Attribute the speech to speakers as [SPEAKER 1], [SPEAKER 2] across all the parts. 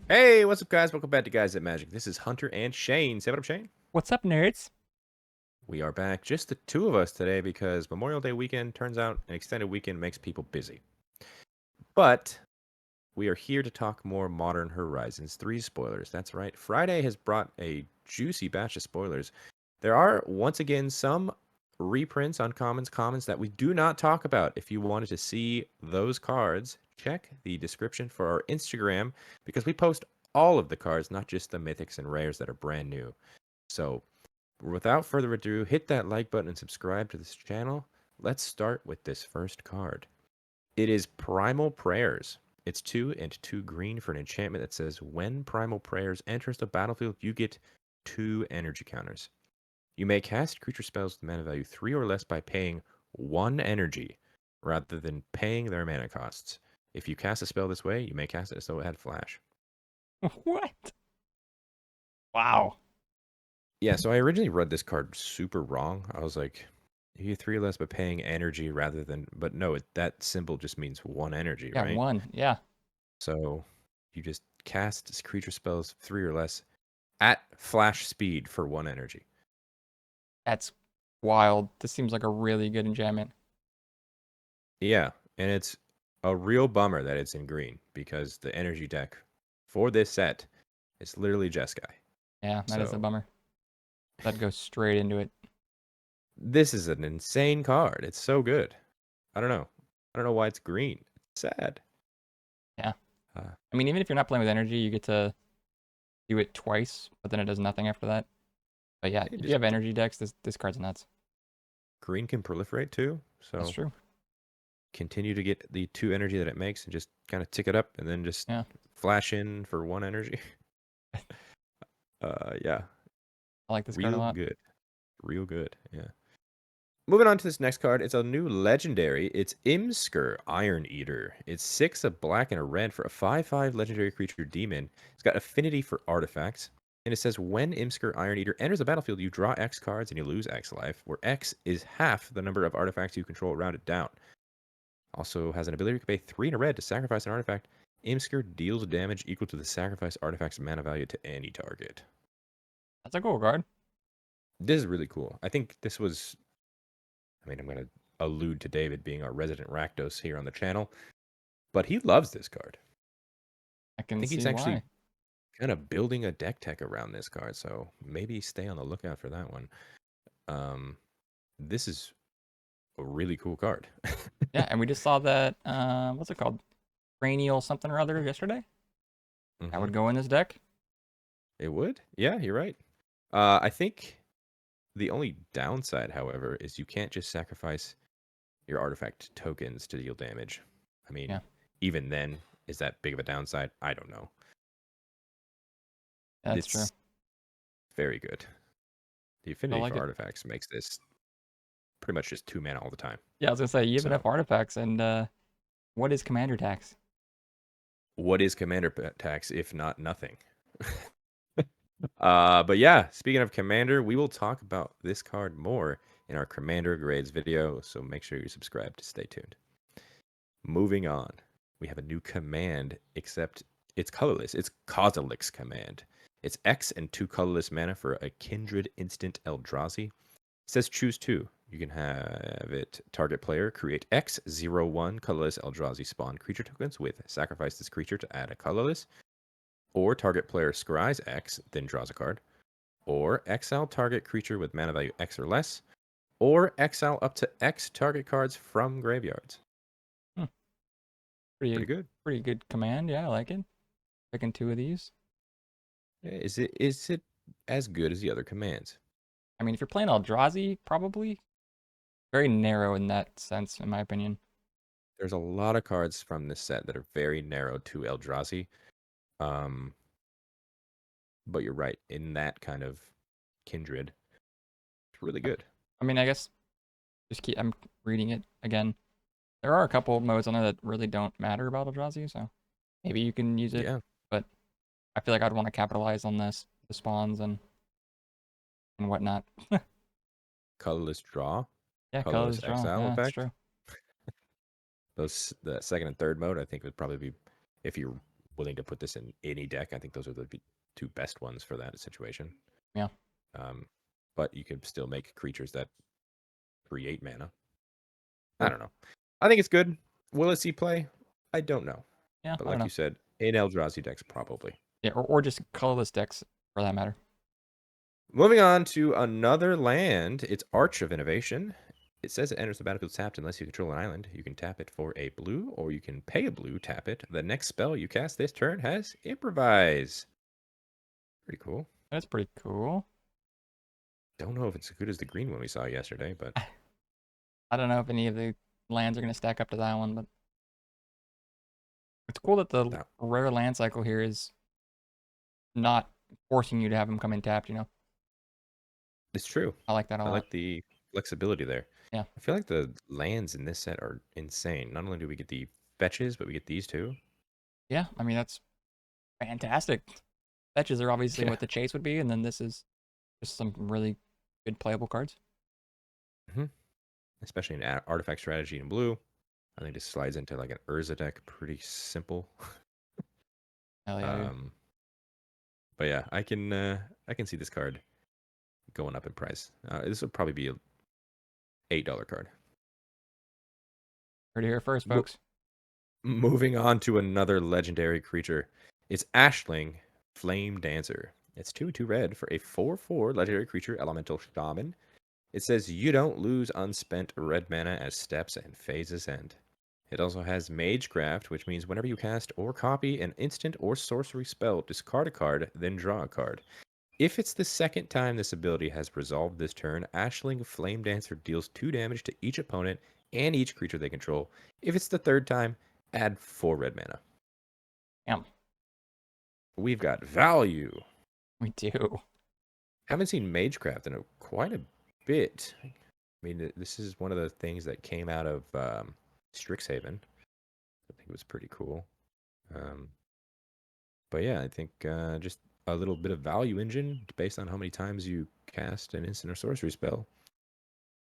[SPEAKER 1] Hey, what's up, guys? Welcome back to Guys at Magic. This is Hunter and Shane. Say what up, Shane?
[SPEAKER 2] What's up, nerds?
[SPEAKER 1] We are back, just the two of us today because Memorial Day weekend turns out an extended weekend makes people busy. But we are here to talk more Modern Horizons 3 spoilers. That's right. Friday has brought a juicy batch of spoilers. There are, once again, some reprints, uncommons, commons that we do not talk about. If you wanted to see those cards, check the description for our Instagram because we post all of the cards, not just the mythics and rares that are brand new. So, without further ado, hit that like button and subscribe to this channel. Let's start with this first card. It is Primal Prayers. It's 2 and 2 green for an enchantment that says when Primal Prayers enters the battlefield, you get 2 energy counters. You may cast creature spells with mana value 3 or less by paying 1 energy rather than paying their mana costs. If you cast a spell this way, you may cast it as though it had flash.
[SPEAKER 2] What? Wow.
[SPEAKER 1] Yeah, so I originally read this card super wrong. I was like, you get 3 or less by paying energy rather than, but no, that symbol just means 1 energy,
[SPEAKER 2] Yeah,
[SPEAKER 1] right?
[SPEAKER 2] one. Yeah,
[SPEAKER 1] So you just cast creature spells 3 or less at flash speed for 1 energy.
[SPEAKER 2] that's wild. This seems like a really good enchantment.
[SPEAKER 1] Yeah, and it's a real bummer that it's in green because the energy deck for this set is literally Jeskai.
[SPEAKER 2] Yeah, that is a
[SPEAKER 1] So
[SPEAKER 2] bummer. That'd go straight into it.
[SPEAKER 1] this is an insane card. It's so good. I don't know. I don't know why it's green. It's sad.
[SPEAKER 2] Yeah.
[SPEAKER 1] Uh,
[SPEAKER 2] I mean, even if you're not playing with energy, you get to do it twice, but then it does nothing after that. But yeah,
[SPEAKER 1] it
[SPEAKER 2] if you
[SPEAKER 1] just
[SPEAKER 2] have energy decks, this card's nuts.
[SPEAKER 1] green can proliferate too.
[SPEAKER 2] That's
[SPEAKER 1] So
[SPEAKER 2] true.
[SPEAKER 1] continue to get the 2 energy that it makes and just kind of tick it up and then just
[SPEAKER 2] Yeah,
[SPEAKER 1] flash in for 1 energy. Yeah,
[SPEAKER 2] I like this card a
[SPEAKER 1] real
[SPEAKER 2] lot.
[SPEAKER 1] good. Real good. Yeah. Moving on to this next card, it's a new legendary. It's Imskir Iron-Eater. It's 6, a black and a red for a 5/5 legendary creature demon. It's got affinity for artifacts. And it says when Imskir Iron-Eater enters the battlefield, you draw X cards and you lose X life, where X is half the number of artifacts you control rounded down. Also has an ability to pay 3 and a red to sacrifice an artifact. Imskir deals damage equal to the sacrifice artifact's mana value to any target.
[SPEAKER 2] That's a cool card.
[SPEAKER 1] This is really cool. I think this was, I mean, I'm going to allude to David being our resident Rakdos here on the channel, but he loves this card.
[SPEAKER 2] I
[SPEAKER 1] I
[SPEAKER 2] can
[SPEAKER 1] think he's
[SPEAKER 2] see
[SPEAKER 1] actually
[SPEAKER 2] why.
[SPEAKER 1] kind of building a deck tech around this card, so maybe stay on the lookout for that one. Um, this is a really cool card.
[SPEAKER 2] Yeah, and we just saw that, what's it called? Cranial something or other yesterday? That
[SPEAKER 1] Hmm.
[SPEAKER 2] would go in this deck.
[SPEAKER 1] It would? Yeah, you're right. I think the only downside, however, is you can't just sacrifice your artifact tokens to deal damage. I mean,
[SPEAKER 2] Yeah,
[SPEAKER 1] even then, is that big of a downside? I don't know.
[SPEAKER 2] that's true.
[SPEAKER 1] It's very good. The
[SPEAKER 2] I
[SPEAKER 1] affinity
[SPEAKER 2] like
[SPEAKER 1] for
[SPEAKER 2] it.
[SPEAKER 1] artifacts makes this pretty much just 2 mana all the time.
[SPEAKER 2] Yeah, I was gonna say you have
[SPEAKER 1] So,
[SPEAKER 2] enough artifacts, and what is commander tax?
[SPEAKER 1] what is commander tax if not nothing? But yeah, speaking of commander, we will talk about this card more in our commander grades video, so make sure you subscribe to stay tuned. Moving on, we have a new command, except it's colorless. It's Kozilek's command. It's X and 2 colorless mana for a kindred instant Eldrazi. It says choose 2. You can have it target player create X01 colorless Eldrazi spawn creature tokens with sacrifice this creature to add a colorless, or target player scries X, then draws a card, or exile target creature with mana value X or less, or exile up to X target cards from graveyards.
[SPEAKER 2] Hmm,
[SPEAKER 1] Pretty
[SPEAKER 2] pretty
[SPEAKER 1] good.
[SPEAKER 2] pretty good command. Yeah, I like it. Picking two of these.
[SPEAKER 1] Is it as good as the other commands?
[SPEAKER 2] I mean, if you're playing Eldrazi, probably very narrow in that sense, in my opinion.
[SPEAKER 1] There's a lot of cards from this set that are very narrow to Eldrazi. Um, but you're right, in that kind of kindred, it's really good.
[SPEAKER 2] I mean, I guess just keep. I'm reading it again. There are a couple of modes on there that really don't matter about Eldrazi, so maybe you can use it.
[SPEAKER 1] Yeah.
[SPEAKER 2] But I feel like I'd want to capitalize on this, the spawns and whatnot.
[SPEAKER 1] Colorless draw,
[SPEAKER 2] Yeah,
[SPEAKER 1] colorless
[SPEAKER 2] colors draw.
[SPEAKER 1] exile
[SPEAKER 2] Yeah, that's
[SPEAKER 1] effect.
[SPEAKER 2] true.
[SPEAKER 1] Those the second and third mode, I think would probably be if you're willing to put this in any deck. I think those are the two best ones for that situation.
[SPEAKER 2] Yeah.
[SPEAKER 1] But you could still make creatures that create mana.
[SPEAKER 2] Sure.
[SPEAKER 1] I don't know. I think it's good. Will it see play? I don't know.
[SPEAKER 2] Yeah,
[SPEAKER 1] But
[SPEAKER 2] I don't
[SPEAKER 1] like
[SPEAKER 2] know.
[SPEAKER 1] you said, in Eldrazi decks, probably.
[SPEAKER 2] Yeah, or just colorless decks for that matter.
[SPEAKER 1] Moving on to another land. It's Arch of Innovation. It says it enters the battlefield tapped unless you control an island. You can tap it for a blue, or you can pay a blue, tap it. The next spell you cast this turn has Improvise. Pretty cool.
[SPEAKER 2] That's pretty cool.
[SPEAKER 1] Don't know if it's as good as the green one we saw yesterday, but
[SPEAKER 2] I don't know if any of the lands are going to stack up to that one, but it's cool that the
[SPEAKER 1] that,
[SPEAKER 2] rare land cycle here is not forcing you to have them come in tapped, you know?
[SPEAKER 1] it's true.
[SPEAKER 2] I like that a
[SPEAKER 1] I
[SPEAKER 2] lot.
[SPEAKER 1] like the flexibility there.
[SPEAKER 2] Yeah.
[SPEAKER 1] I feel like the lands in this set are insane. Not only do we get the fetches, but we get these too.
[SPEAKER 2] Yeah, I mean, that's fantastic. Fetches are obviously
[SPEAKER 1] Yeah.
[SPEAKER 2] what the chase would be, and then this is just some really good playable cards.
[SPEAKER 1] Especially in artifact strategy in blue. I think this slides into like an Urza deck. Pretty simple.
[SPEAKER 2] Hell yeah, dude.
[SPEAKER 1] But yeah, I can see this card going up in price. This would probably be a $8 card.
[SPEAKER 2] Heard it here first, folks.
[SPEAKER 1] Moving on to another legendary creature. It's Ashling, Flame Dancer. It's 2/2 red for a 4/4 legendary creature, Elemental Shaman. It says you don't lose unspent red mana as steps and phases end. It also has Magecraft, which means whenever you cast or copy an instant or sorcery spell, discard a card, then draw a card. If it's the second time this ability has resolved this turn, Ashling Flame Dancer deals 2 damage to each opponent and each creature they control. If it's the third time, add 4 red mana.
[SPEAKER 2] Damn.
[SPEAKER 1] We've got value.
[SPEAKER 2] We do.
[SPEAKER 1] Haven't seen Magecraft in quite a bit. I mean, this is one of the things that came out of Strixhaven. I think it was pretty cool. But yeah, I think just a little bit of value engine based on how many times you cast an instant or sorcery spell.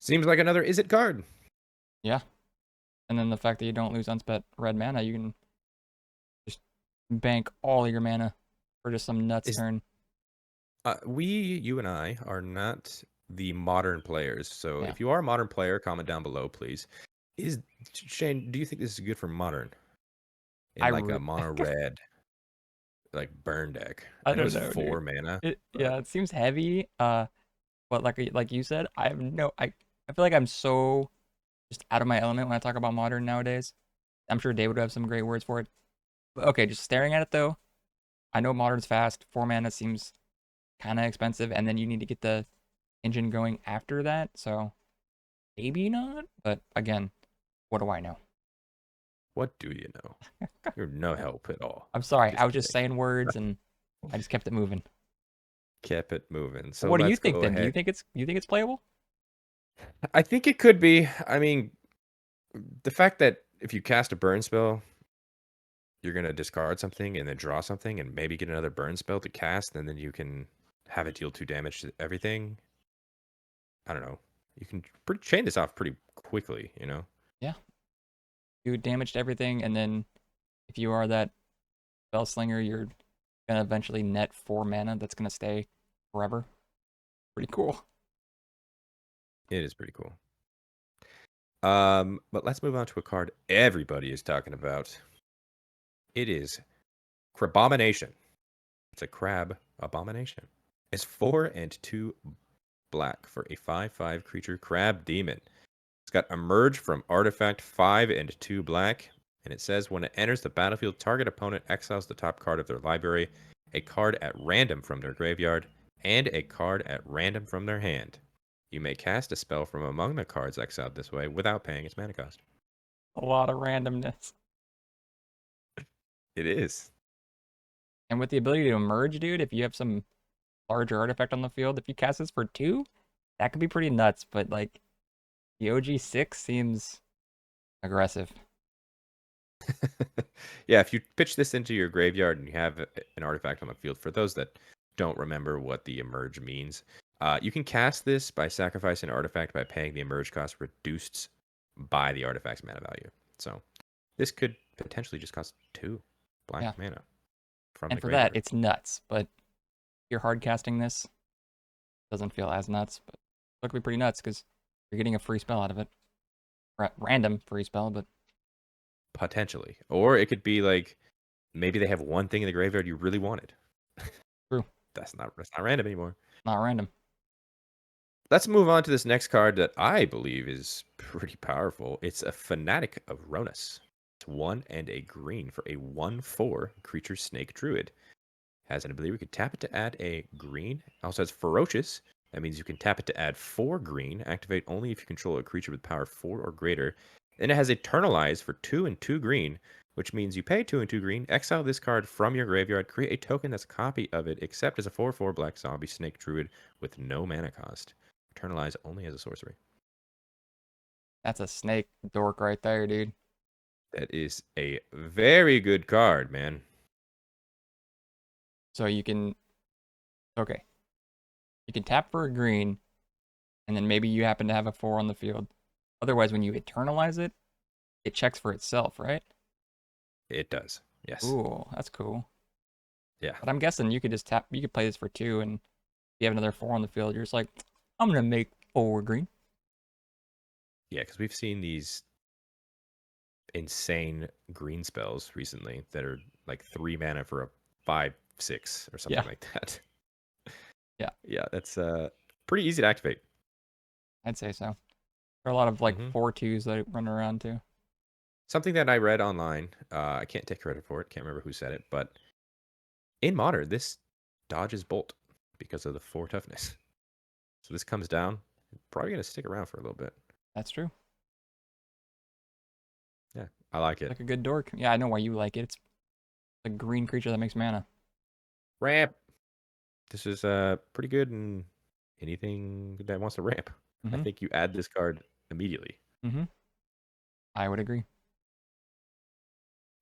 [SPEAKER 1] Seems like another Is It card.
[SPEAKER 2] Yeah. And then the fact that you don't lose unspent red mana, you can just bank all of your mana for just some nuts turn.
[SPEAKER 1] You and I, are not the modern players. So
[SPEAKER 2] Yeah.
[SPEAKER 1] if you are a modern player, comment down below, please. Shane, do you think this is good for modern? In like a mono red, like burn deck.
[SPEAKER 2] I
[SPEAKER 1] know
[SPEAKER 2] don't
[SPEAKER 1] it's
[SPEAKER 2] know,
[SPEAKER 1] 4
[SPEAKER 2] dude.
[SPEAKER 1] mana.
[SPEAKER 2] Yeah, it seems heavy. But like you said, I feel like I'm so just out of my element when I talk about modern nowadays. I'm sure Dave would have some great words for it. But okay, just staring at it though, I know modern's fast. 4 mana seems kind of expensive, and then you need to get the engine going after that. So maybe not. But again, what do I know?
[SPEAKER 1] What do you know? You're no help at all.
[SPEAKER 2] I'm sorry.
[SPEAKER 1] Just
[SPEAKER 2] I was just
[SPEAKER 1] kidding.
[SPEAKER 2] saying words, and I just kept it moving.
[SPEAKER 1] Kept it moving. So
[SPEAKER 2] What do you
[SPEAKER 1] let's
[SPEAKER 2] think
[SPEAKER 1] go
[SPEAKER 2] then? Do you
[SPEAKER 1] ahead.
[SPEAKER 2] think it's playable?
[SPEAKER 1] I think it could be. I mean, the fact that if you cast a burn spell, you're gonna discard something and then draw something and maybe get another burn spell to cast, and then you can have it deal 2 damage to everything. I don't know. You can chain this off pretty quickly, you know?
[SPEAKER 2] Yeah. Do damage to everything, and then if you are that spell slinger, you're gonna eventually net 4 mana that's gonna stay forever. Pretty cool.
[SPEAKER 1] It is pretty cool. But let's move on to a card everybody is talking about. It is Crabomination. It's a crab abomination. It's 4 and 2 black for a 5/5 creature crab demon. It's got emerge from artifact 5 and 2 black. And it says when it enters the battlefield, target opponent exiles the top card of their library, a card at random from their graveyard, and a card at random from their hand. You may cast a spell from among the cards exiled this way without paying its mana cost.
[SPEAKER 2] A lot of randomness.
[SPEAKER 1] It is.
[SPEAKER 2] And with the ability to emerge, dude, if you have some larger artifact on the field, if you cast this for 2, that could be pretty nuts. But like the OG 6 seems aggressive.
[SPEAKER 1] Yeah, if you pitch this into your graveyard and you have an artifact on the field, for those that don't remember what the emerge means, you can cast this by sacrificing an artifact by paying the emerge cost reduced by the artifact's mana value. So this could potentially just cost 2. black
[SPEAKER 2] Yeah.
[SPEAKER 1] mana from
[SPEAKER 2] And
[SPEAKER 1] the
[SPEAKER 2] for that,
[SPEAKER 1] graveyard.
[SPEAKER 2] it's nuts. But if you're hard casting this, doesn't feel as nuts, but it could be pretty nuts because you're getting a free spell out of it. Random free spell, but
[SPEAKER 1] Potentially. Or it could be like maybe they have one thing in the graveyard you really wanted.
[SPEAKER 2] true.
[SPEAKER 1] That's not random anymore.
[SPEAKER 2] Not random.
[SPEAKER 1] Let's move on to this next card that I believe is pretty powerful. It's a Fanatic of Rhonas. It's 1 and a green for a 1/4 creature snake druid. Has an ability we can tap it to add a green. Also has ferocious. That means you can tap it to add 4 green. Activate only if you control a creature with power 4 or greater. Then it has eternalize for 2 and 2 green, which means you pay 2 and 2 green, exile this card from your graveyard, create a token that's a copy of it, except as a 4/4 black zombie snake druid with no mana cost. Eternalize only as a sorcery.
[SPEAKER 2] That's a snake dork right there, dude.
[SPEAKER 1] That is a very good card, man.
[SPEAKER 2] So you can, okay, you can tap for a green, and then maybe you happen to have a 4 on the field. Otherwise, when you eternalize it, it checks for itself, right?
[SPEAKER 1] It does. Yes.
[SPEAKER 2] Ooh, that's cool.
[SPEAKER 1] Yeah.
[SPEAKER 2] But I'm guessing you could just tap, you could play this for 2, and if you have another 4 on the field, you're just like, I'm going to make 4 green.
[SPEAKER 1] Yeah, because we've seen these insane green spells recently that are like 3 mana for a 5/6 or something
[SPEAKER 2] Yeah.
[SPEAKER 1] like that.
[SPEAKER 2] Yeah.
[SPEAKER 1] Yeah, that's pretty easy to activate.
[SPEAKER 2] I'd say so. There are a lot of like
[SPEAKER 1] Mhm.
[SPEAKER 2] 4/2s that run around too.
[SPEAKER 1] Something that I read online, I can't take credit for it, can't remember who said it, but in Modern, this dodges Bolt because of the 4 toughness. So this comes down, probably going to stick around for a little bit.
[SPEAKER 2] That's true.
[SPEAKER 1] Yeah, I like it.
[SPEAKER 2] Like a good dork. Yeah, I know why you like it. It's a green creature that makes mana.
[SPEAKER 1] Ramp. This is pretty good in anything that wants to ramp. I
[SPEAKER 2] Mm-hmm.
[SPEAKER 1] think you add this card immediately.
[SPEAKER 2] Mm-hmm. I would agree.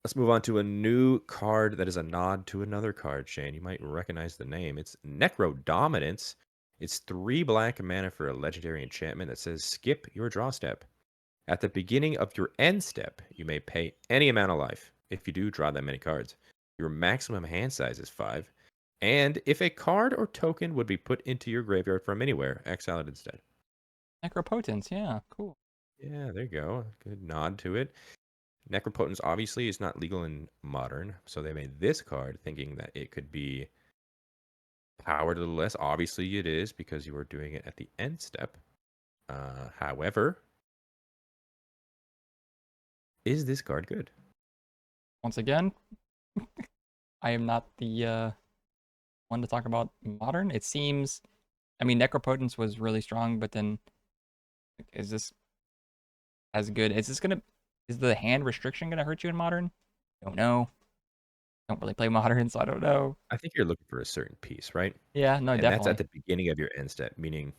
[SPEAKER 1] Let's move on to a new card that is a nod to another card, Shane. You might recognize the name. It's Necrodominance. It's 3 black mana for a legendary enchantment that says skip your draw step. At the beginning of your end step, you may pay any amount of life. If you do, draw that many cards. Your maximum hand size is 5. And if a card or token would be put into your graveyard from anywhere, exile it instead.
[SPEAKER 2] Necropotence, yeah, cool.
[SPEAKER 1] Yeah, there you go. Good nod to it. Necropotence obviously is not legal in Modern, so they made this card thinking that it could be power to the less. Obviously, it is because you are doing it at the end step. However, is this card good?
[SPEAKER 2] Once again, I am not the one to talk about modern. It seems, I mean, Necropotence was really strong, but then is this as good? Is the hand restriction gonna hurt you in modern? Don't know. Don't really play modern, so I don't know.
[SPEAKER 1] I think you're looking for a certain piece, right?
[SPEAKER 2] Yeah, no,
[SPEAKER 1] And that's at
[SPEAKER 2] definitely.
[SPEAKER 1] the beginning of your end step, meaning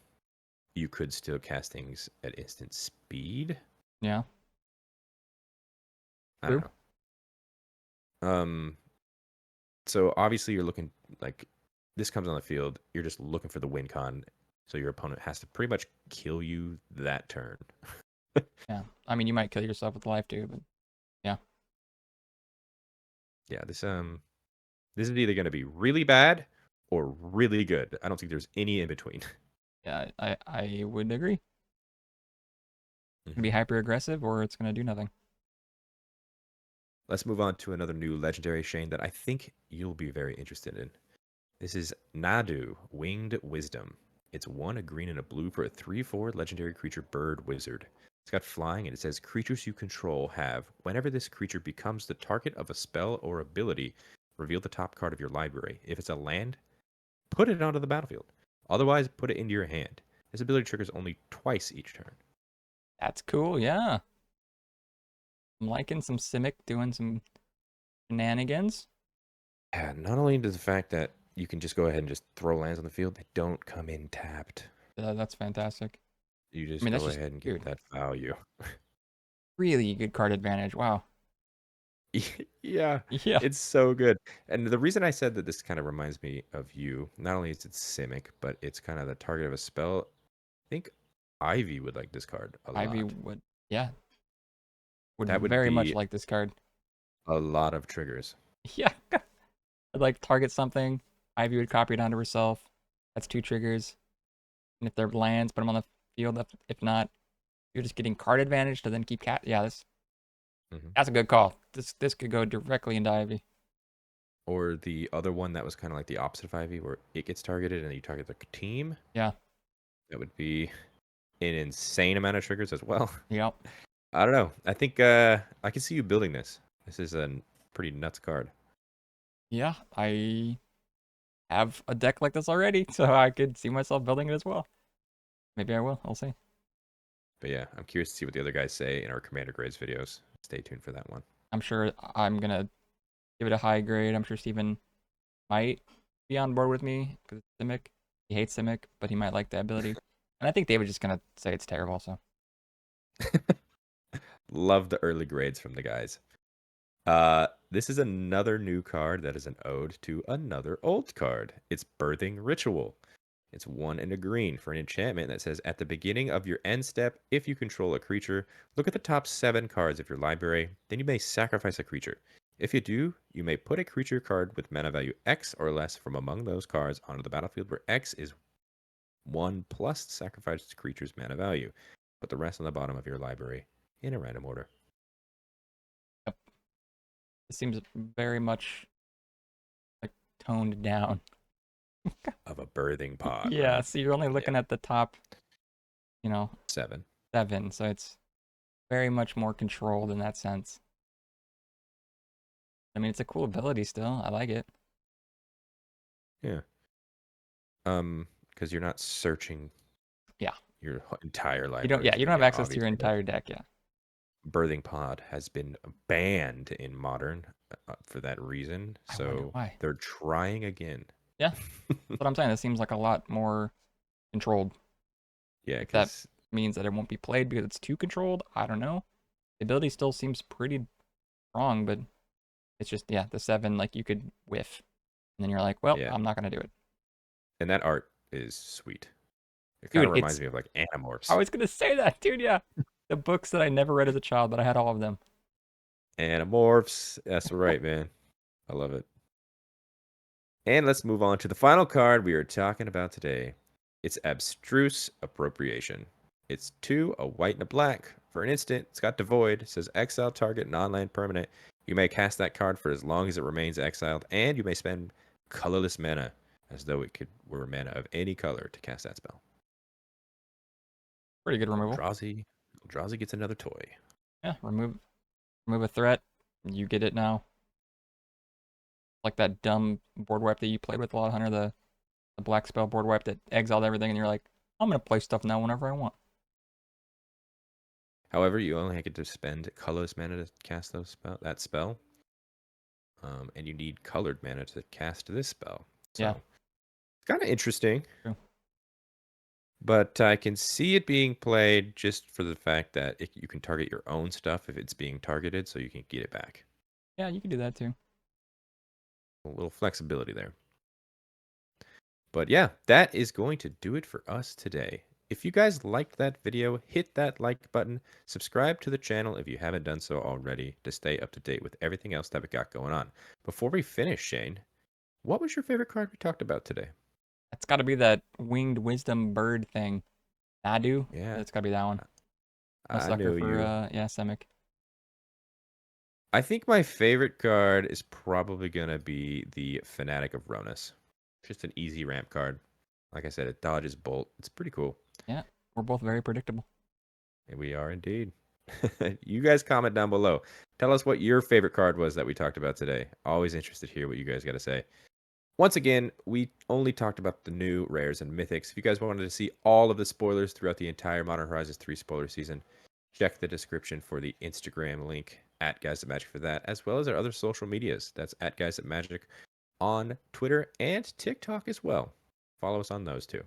[SPEAKER 1] you could still cast things at instant speed.
[SPEAKER 2] Yeah,
[SPEAKER 1] I don't
[SPEAKER 2] true.
[SPEAKER 1] know. So obviously you're looking like this comes on the field. You're just looking for the win con, so your opponent has to pretty much kill you that turn.
[SPEAKER 2] Yeah, I mean, you might kill yourself with life too, but yeah,
[SPEAKER 1] Yeah, this is either going to be really bad or really good. I don't think there's any in between.
[SPEAKER 2] yeah, I would agree. It's gonna be
[SPEAKER 1] Mhm.
[SPEAKER 2] hyper aggressive, or it's gonna do nothing.
[SPEAKER 1] Let's move on to another new legendary Shane that I think you'll be very interested in. This is Nadu, Winged Wisdom. It's 1 a green and a blue for a 3/4 legendary creature bird wizard. It's got flying and it says creatures you control have, whenever this creature becomes the target of a spell or ability, reveal the top card of your library. If it's a land, put it onto the battlefield. Otherwise, put it into your hand. This ability triggers only twice each turn.
[SPEAKER 2] That's cool. Yeah, I'm liking some Simic doing some shenanigans.
[SPEAKER 1] And not only does the fact that you can just go ahead and just throw lands on the field, they don't come in tapped.
[SPEAKER 2] That's fantastic.
[SPEAKER 1] You
[SPEAKER 2] I
[SPEAKER 1] just
[SPEAKER 2] mean, that's
[SPEAKER 1] go
[SPEAKER 2] just
[SPEAKER 1] ahead and get
[SPEAKER 2] dude,
[SPEAKER 1] that value.
[SPEAKER 2] really good card advantage. Wow.
[SPEAKER 1] Yeah,
[SPEAKER 2] Yeah.
[SPEAKER 1] it's so good. And the reason I said that this kind of reminds me of you, not only is it Simic, but it's kind of the target of a spell. I think Ivy would like this card a
[SPEAKER 2] Ivy
[SPEAKER 1] lot.
[SPEAKER 2] would, yeah, would
[SPEAKER 1] That would
[SPEAKER 2] very much
[SPEAKER 1] be
[SPEAKER 2] like this card.
[SPEAKER 1] a lot of triggers.
[SPEAKER 2] Yeah. I'd like target something. Ivy would copy it onto herself. That's 2 triggers. And if there lands, put them on the field. If not, you're just getting card advantage to then keep cat. Yeah,
[SPEAKER 1] Hmm.
[SPEAKER 2] that's a good call. This could go directly into Ivy.
[SPEAKER 1] Or the other one that was kind of like the opposite of Ivy, where it gets targeted and you target the team.
[SPEAKER 2] Yeah.
[SPEAKER 1] That would be an insane amount of triggers as well.
[SPEAKER 2] Yep.
[SPEAKER 1] I don't know. I think I can see you building this. This is a pretty nuts card.
[SPEAKER 2] Yeah, I have a deck like this already, so I could see myself building it as well. Maybe I will. I'll see.
[SPEAKER 1] But yeah, I'm curious to see what the other guys say in our Commander Grades videos. Stay tuned for that one.
[SPEAKER 2] I'm sure I'm gonna give it a high grade. I'm sure Steven might be on board with me because it's Simic. He hates Simic, but he might like the ability. And I think David's just gonna say it's terrible. So
[SPEAKER 1] Love the early grades from the guys. This is another new card that is an ode to another old card. It's Birthing Ritual. It's 1 and a green for an enchantment that says at the beginning of your end step, if you control a creature, look at the top 7 cards of your library, then you may sacrifice a creature. If you do, you may put a creature card with mana value X or less from among those cards onto the battlefield where X is 1 plus sacrificed creature's mana value. Put the rest on the bottom of your library in a random order.
[SPEAKER 2] yep. It seems very much like toned down.
[SPEAKER 1] Of a birthing pod,
[SPEAKER 2] Yeah,
[SPEAKER 1] right?
[SPEAKER 2] so you're only looking
[SPEAKER 1] Yeah.
[SPEAKER 2] at the top,
[SPEAKER 1] 7.
[SPEAKER 2] 7, so it's very much more controlled in that sense. I mean, it's a cool ability still. I like it.
[SPEAKER 1] Yeah. Because you're not searching
[SPEAKER 2] Yeah.
[SPEAKER 1] your entire
[SPEAKER 2] You don't
[SPEAKER 1] library
[SPEAKER 2] yeah, you
[SPEAKER 1] through.
[SPEAKER 2] don't have
[SPEAKER 1] Yeah,
[SPEAKER 2] access to your
[SPEAKER 1] obviously, the
[SPEAKER 2] entire deck, yeah.
[SPEAKER 1] birthing pod has been banned in modern for that reason.
[SPEAKER 2] I wonder
[SPEAKER 1] So
[SPEAKER 2] why.
[SPEAKER 1] they're trying again.
[SPEAKER 2] Yeah. That's what I'm saying. This seems like a lot more controlled.
[SPEAKER 1] Yeah,
[SPEAKER 2] If that
[SPEAKER 1] because
[SPEAKER 2] means that it won't be played because it's too controlled, I don't know. The ability still seems pretty strong, but it's just yeah, the 7 like you could whiff. And then you're like, well,
[SPEAKER 1] yeah,
[SPEAKER 2] I'm not gonna do it.
[SPEAKER 1] and that art is sweet. It kind
[SPEAKER 2] Dude,
[SPEAKER 1] of reminds
[SPEAKER 2] it's
[SPEAKER 1] me of like
[SPEAKER 2] I
[SPEAKER 1] Animorphs.
[SPEAKER 2] was gonna say that, dude, yeah. The books that I never read as a child, but I had all of them.
[SPEAKER 1] Animorphs. That's right, man. I love it. And let's move on to the final card we are talking about today. It's Abstruse Appropriation. It's 2, a white and a black. For an instant, it's got Devoid. It says exile target non-land permanent. You may cast that card for as long as it remains exiled, and you may spend colorless mana, as though it were mana of any color to cast that spell.
[SPEAKER 2] Pretty good removal.
[SPEAKER 1] Eldrazi gets another toy.
[SPEAKER 2] Yeah, remove a threat. You get it now. Like that dumb board wipe that you played with a lot, Hunter, the black spell board wipe that exiled everything, and you're like, I'm gonna play stuff now whenever I want.
[SPEAKER 1] However, you only get to spend colorless mana to cast that spell. And you need colored mana to cast this spell. So
[SPEAKER 2] Yeah,
[SPEAKER 1] it's kind of interesting.
[SPEAKER 2] true.
[SPEAKER 1] But I can see it being played just for the fact that you can target your own stuff if it's being targeted, so you can get it back.
[SPEAKER 2] Yeah, you can do that too.
[SPEAKER 1] A little flexibility there. But yeah, that is going to do it for us today. If you guys liked that video, hit that like button. Subscribe to the channel if you haven't done so already to stay up to date with everything else that we got going on. Before we finish, Shane, what was your favorite card we talked about today?
[SPEAKER 2] That's got to be that winged wisdom bird thing. Nadu.
[SPEAKER 1] Yeah,
[SPEAKER 2] That's got to be that one. I'm a
[SPEAKER 1] I
[SPEAKER 2] sucker
[SPEAKER 1] know
[SPEAKER 2] for
[SPEAKER 1] you.
[SPEAKER 2] yeah, Simic.
[SPEAKER 1] I think my favorite card is probably going to be the Fanatic of Rhonas. Just an easy ramp card. Like I said, it dodges bolt. It's pretty cool.
[SPEAKER 2] Yeah, we're both very predictable.
[SPEAKER 1] And we are indeed. You guys comment down below. Tell us what your favorite card was that we talked about today. Always interested to hear what you guys got to say. Once again, we only talked about the new rares and mythics. If you guys wanted to see all of the spoilers throughout the entire Modern Horizons 3 spoiler season, check the description for the Instagram link at Guys at Magic for that, as well as our other social medias. That's at Guys at Magic on Twitter and TikTok as well. Follow us on those too.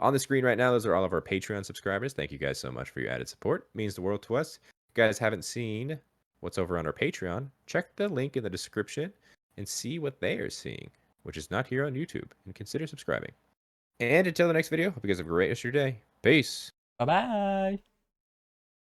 [SPEAKER 1] On the screen right now, those are all of our Patreon subscribers. Thank you guys so much for your added support. It means the world to us. If you guys haven't seen what's over on our Patreon, check the link in the description and see what they are seeing, which is not here on YouTube, and consider subscribing. And until the next video, hope you guys have a great rest of your day. Peace.
[SPEAKER 2] Bye bye.